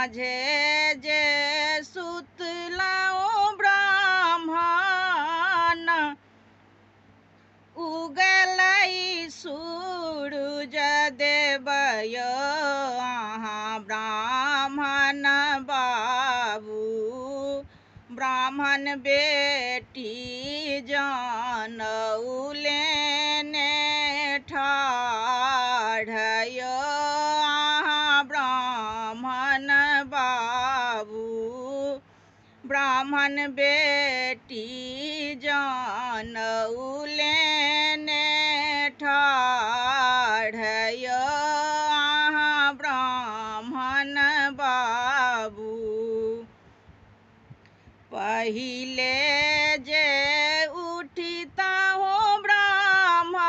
माझे जे सुतलाओ ब्राह्मण उगलै सूरज देवय ब्राह्मण बाबू ब्राह्मण बेटी जानौले ने ठाढ़य ब्राह्मण बाबू ब्राह्मण बेटी जानौले ने ठाढ़य ब्राह्मण बाबू पहिले जे उठिता हो ब्राह्मण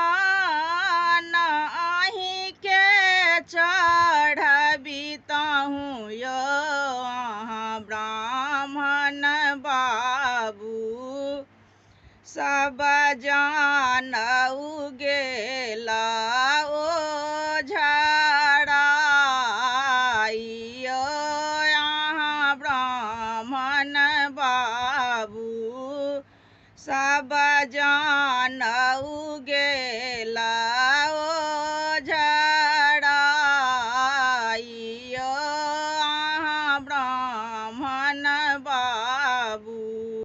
आही के चढ़बिता हूँ यो ब्राह्मण बाबू सब जानऊ गेला ओ झड़ाइयो ब्राह्मण बाबू सब जानऊ गेला